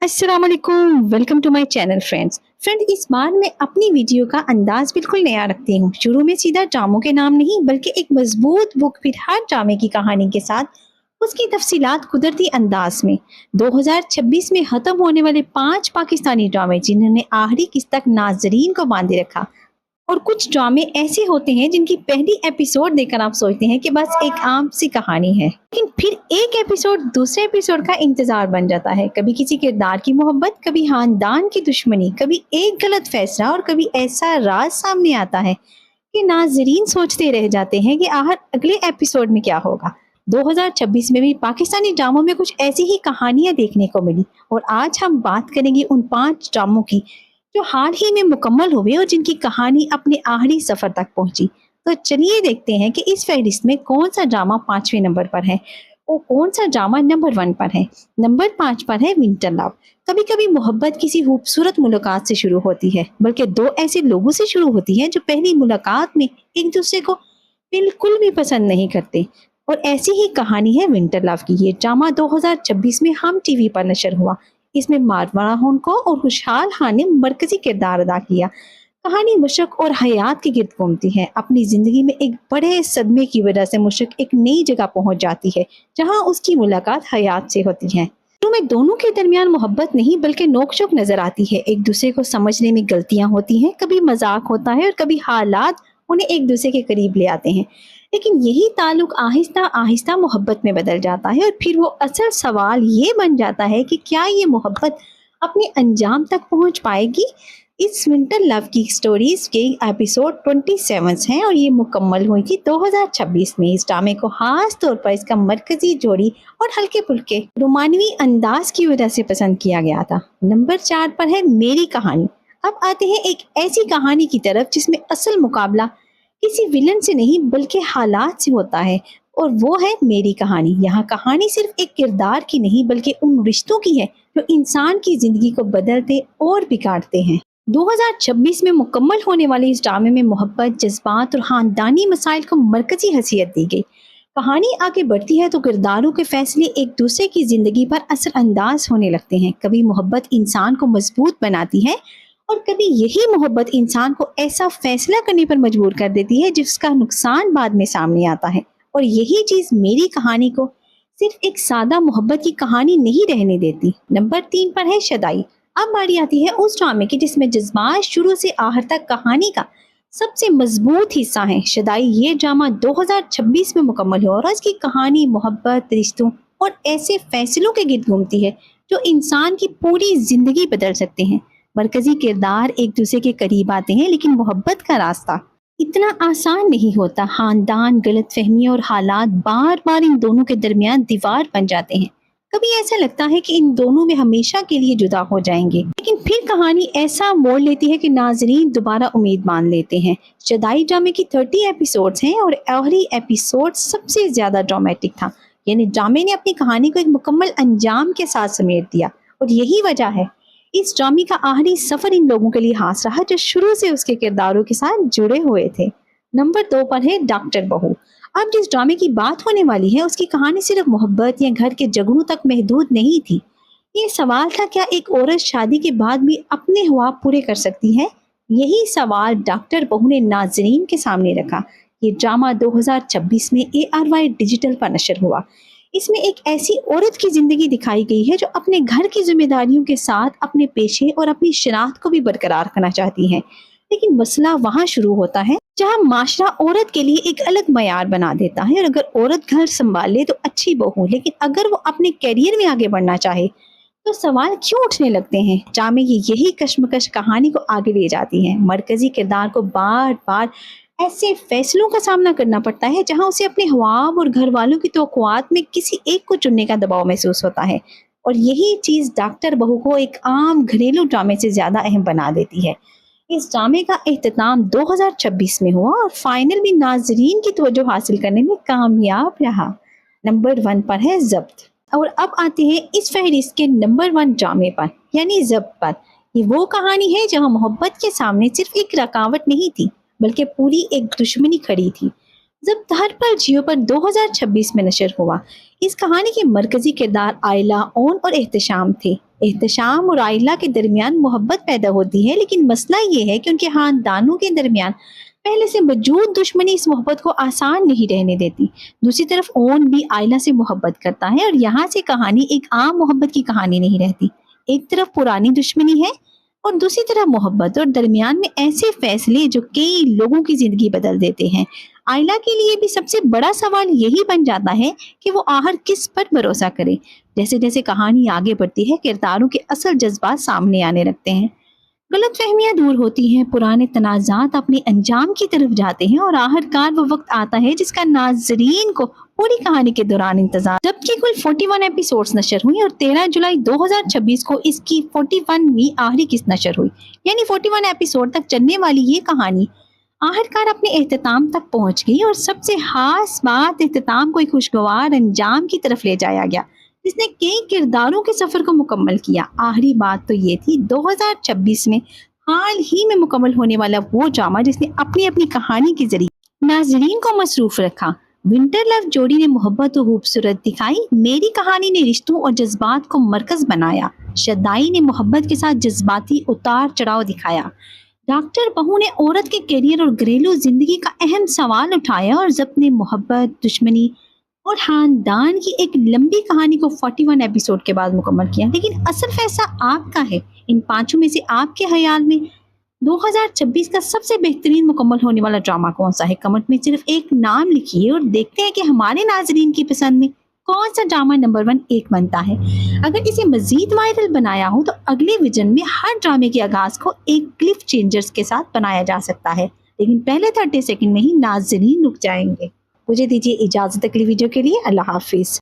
अस्सलाम वालेकुम, welcome to my channel friend इस बार मैं अपनी वीडियो का अंदाज बिल्कुल नया रखती हूँ। शुरू में सीधा ड्रामों के नाम नहीं बल्कि एक मजबूत बुक, फिर हर ड्रामे की कहानी के साथ उसकी तफसीलात कुदरती अंदाज में। 2026 में खत्म होने वाले 5 पाकिस्तानी ड्रामे जिन्होंने आखिरी किस्त तक नाजरीन को बांधे रखा। और कुछ ड्रामे ऐसे होते हैं जिनकी पहली एपिसोड देखकर आप सोचते हैं कि बस एक आम सी कहानी है, लेकिन फिर एक एपिसोड दूसरे एपिसोड का इंतजार बन जाता है। कभी किसी किरदार की मोहब्बत, कभी खानदान की दुश्मनी, कभी एक गलत फैसला और कभी ऐसा राज सामने आता है कि नाजरीन सोचते रह जाते हैं कि आखिर अगले एपिसोड में क्या होगा। 2026 में भी पाकिस्तानी ड्रामों में कुछ ऐसी ही कहानियां देखने को मिली और आज हम बात करेंगे उन 5 ड्रामों की जो हाल ही में मुकम्मल हुए और जिनकी कहानी अपने आखिरी सफर तक पहुंची। तो चलिए देखते हैं कि इस फहरिस्त में कौन सा ड्रामा 5वें नंबर पर है और कौन सा ड्रामा नंबर 1 पर है। नंबर 5 पर है विंटर लव। कभी कभी मोहब्बत किसी खूबसूरत मुलाकात से शुरू होती है, बल्कि 2 ऐसे लोगों से शुरू होती है जो पहली मुलाकात में एक दूसरे को बिल्कुल भी पसंद नहीं करते। और ऐसी ही कहानी है विंटर लव की। ये ड्रामा 2026 में हम टीवी पर नशर हुआ। इसमें मारवाड़ा को और खुशहाल खान ने मरकजी किरदार अदा किया। कहानी मुशक और हयात के गिर्द घूमती है। अपनी जिंदगी में एक बड़े सदमे की वजह से मुशक एक नई जगह पहुंच जाती है जहां उसकी मुलाकात हयात से होती है। शुरू में दोनों के दरमियान मोहब्बत नहीं बल्कि नोक-झोंक नजर आती है। एक दूसरे को समझने में गलतियां होती हैं, कभी मजाक होता है और कभी हालात उन्हें एक दूसरे के करीब ले आते हैं। लेकिन यही ताल्लुक आहिस्ता आहिस्ता मोहब्बत में बदल जाता है और फिर वो असल सवाल ये बन जाता है कि क्या ये मोहब्बत अपने अंजाम तक पहुंच पाएगी। इस विंटर लव की स्टोरीज के एपिसोड 27 हैं और ये मुकम्मल हुई थी 2026 में। इस ड्रामे को खास तौर पर इसका मरकजी जोड़ी और हल्के फुल्के रोमानवी अंदाज की वजह से पसंद किया गया था। नंबर 4 पर है मेरी कहानी। अब आते हैं एक ऐसी कहानी की तरफ जिसमें असल मुकाबला किसी विलन से नहीं बल्कि हालात से होता है, और वो है मेरी कहानी। यहाँ कहानी सिर्फ एक किरदार की नहीं बल्कि उन रिश्तों की है जो इंसान की जिंदगी को बदलते और बिगाड़ते हैं। 2026 में मुकम्मल होने वाले इस ड्रामे में मोहब्बत, जज्बात और खानदानी मसाइल को मरकजी हैसियत दी गई। कहानी आगे बढ़ती है तो किरदारों के फैसले एक दूसरे की जिंदगी पर असरअंदाज होने लगते हैं। कभी मोहब्बत इंसान को मजबूत बनाती है और कभी यही मोहब्बत इंसान को ऐसा फैसला करने पर मजबूर कर देती है जिसका नुकसान बाद में सामने आता है। और यही चीज मेरी कहानी को सिर्फ एक सादा मोहब्बत की कहानी नहीं रहने देती। नंबर 3 पर है शदाई। अब बारी आती है उस ड्रामे की जिसमें जज्बात शुरू से आखिर तक कहानी का सबसे मजबूत हिस्सा है। शदाई ये ड्रामा 2026 में मुकम्मल हुआ और इसकी कहानी मोहब्बत, रिश्तों और ऐसे फैसलों के गिर्द घूमती है जो इंसान की पूरी जिंदगी बदल सकते हैं। मरकजी किरदार एक दूसरे के करीब आते हैं, लेकिन मोहब्बत का रास्ता इतना आसान नहीं होता। खानदान, गलतफहमी और हालात बार बार इन दोनों के दरमियान दीवार बन जाते हैं। कभी ऐसा लगता है कि इन दोनों में हमेशा के लिए जुदा हो जाएंगे, लेकिन फिर कहानी ऐसा मोड़ लेती है कि नाजरीन दोबारा उम्मीद मान लेते हैं। शदाई ड्रामे की 30 एपिसोड्स हैं और आखिरी एपिसोड सबसे ज्यादा ड्रामेटिक था। यानी ड्रामे ने अपनी कहानी को एक मुकम्मल अंजाम के साथ समेट दिया और यही वजह है इस ड्रामे का आखिरी सफर इन लोगों के लिए खास रहा जो शुरू से उसके किरदारों के साथ जुड़े हुए थे। नंबर 2 पर है डॉक्टर बहू। अब जिस ड्रामे की बात होने वाली है उसकी कहानी सिर्फ मोहब्बत या घर के झगड़ों तक महदूद नहीं थी। ये सवाल था, क्या एक औरत शादी के बाद भी अपने ख्वाब पूरे कर सकती है? यही सवाल डॉक्टर बहू ने नाजरीन के सामने रखा। ये ड्रामा 2026 में ARY डिजिटल पर नशर हुआ। इसमें एक ऐसी औरत की जिंदगी दिखाई गई है जो अपने घर की जिम्मेदारियों के साथ अपने पेशे और अपनी शनाख्त को भी बरकरार रखना चाहती है। लेकिन मसला वहां शुरू होता है जहां माशरा औरत के लिए एक अलग मयार बना देता है। और अगर औरत घर संभाल ले तो अच्छी बहू, लेकिन अगर वो अपने कैरियर में आगे बढ़ना चाहे तो सवाल क्यों उठने लगते हैं। ड्रामे की यही कश्मकश कहानी को आगे ले जाती है। मरकजी किरदार को बार बार ऐसे फैसलों का सामना करना पड़ता है जहां उसे अपने ख्वाब और घर वालों की तवक्कुआत में किसी एक को चुनने का दबाव महसूस होता है। और यही चीज डॉक्टर बहू को एक आम घरेलू ड्रामे से ज्यादा अहम बना देती है। इस ड्रामे का एख्तिताम 2026 में हुआ और फाइनल भी नाजरीन की तवज्जो हासिल करने में कामयाब रहा। नंबर 1 पर है जब्त। और अब आते हैं इस फहरिस्त के नंबर 1 ड्रामे पर, यानी जब्त पर। ये वो कहानी है जहां मोहब्बत के सामने सिर्फ एक रुकावट नहीं थी बल्कि पूरी एक दुश्मनी खड़ी थी। जब्त हर पल जियो पर 2026 में नशर हुआ। اس کہانی کے مرکزی کردار آئلہ، اون اور احتشام تھے۔ احتشام اور آئلہ کے درمیان محبت پیدا ہوتی ہے، لیکن مسئلہ یہ ہے کہ ان کے خاندانوں کے درمیان پہلے سے موجود دشمنی اس محبت کو آسان نہیں رہنے دیتی۔ دوسری طرف اون بھی آئلہ سے محبت کرتا ہے، اور یہاں سے کہانی ایک عام محبت کی کہانی نہیں رہتی۔ ایک طرف پرانی دشمنی ہے اور دوسری طرف محبت، اور درمیان میں ایسے فیصلے جو کئی لوگوں کی زندگی بدل دیتے ہیں۔ آئلہ کے لیے بھی سب سے بڑا سوال یہی بن جاتا ہے کہ وہ آخر کس پر بھروسہ کرے۔ جیسے جیسے کہانی آگے بڑھتی ہے، کرداروں کے اصل جذبات سامنے آنے لگتے ہیں، غلط فہمیاں دور ہوتی ہیں، پرانے تنازعات اپنے انجام کی طرف جاتے ہیں، اور آخرکار وہ وقت آتا ہے جس کا ناظرین کو پوری کہانی کے دوران انتظار۔ جبکہ کل 41 ایپیسوڈز نشر ہوئی اور 13 جولائی 2026 کو اس کی 41ویں آخری قسط نشر ہوئی، یعنی 41 ایپیسوڈ تک چلنے والی یہ کہانی آخرکار اپنے اختتام تک پہنچ گئی۔ اور سب سے خاص بات، اختتام کو ایک خوشگوار انجام کی طرف لے جایا گیا جس نے کئی کرداروں کے سفر کو مکمل کیا۔ آخری بات تو یہ تھی، 2026 میں حال ہی میں مکمل ہونے والا وہ ڈرامہ جس نے اپنی اپنی کہانی کے ذریعے ناظرین کو مصروف رکھا۔ ونٹر لو جوڑی نے محبت و خوبصورت دکھائی، میری کہانی نے رشتوں اور جذبات کو مرکز بنایا، شدائی نے محبت کے ساتھ جذباتی اتار چڑھاؤ دکھایا، ڈاکٹر بہو نے عورت کے کیریئر اور گھریلو زندگی کا اہم سوال اٹھایا، اور ضبط نے محبت، دشمنی اور خاندان کی ایک لمبی کہانی کو 41 ایپیسوڈ کے بعد مکمل کیا۔ لیکن اصل فیصلہ آپ کا ہے، ان پانچوں میں سے آپ کے خیال میں 2026 کا سب سے بہترین مکمل ہونے والا ڈرامہ کون سا ہے؟ کمنٹ میں صرف ایک نام لکھیے اور دیکھتے ہیں کہ ہمارے ناظرین کی پسند میں کون سا ڈرامہ نمبر 1 ایک بنتا ہے۔ اگر اسے مزید وائرل بنایا ہو تو اگلے ویژن میں ہر ڈرامے کے آغاز کو ایک کلف چینجرز کے ساتھ بنایا جا سکتا ہے، لیکن پہلے 30 سیکنڈ میں ہی ناظرین رک جائیں گے۔ مجھے دیجیے اجازت اگلی ویڈیو کے لیے۔ اللہ حافظ۔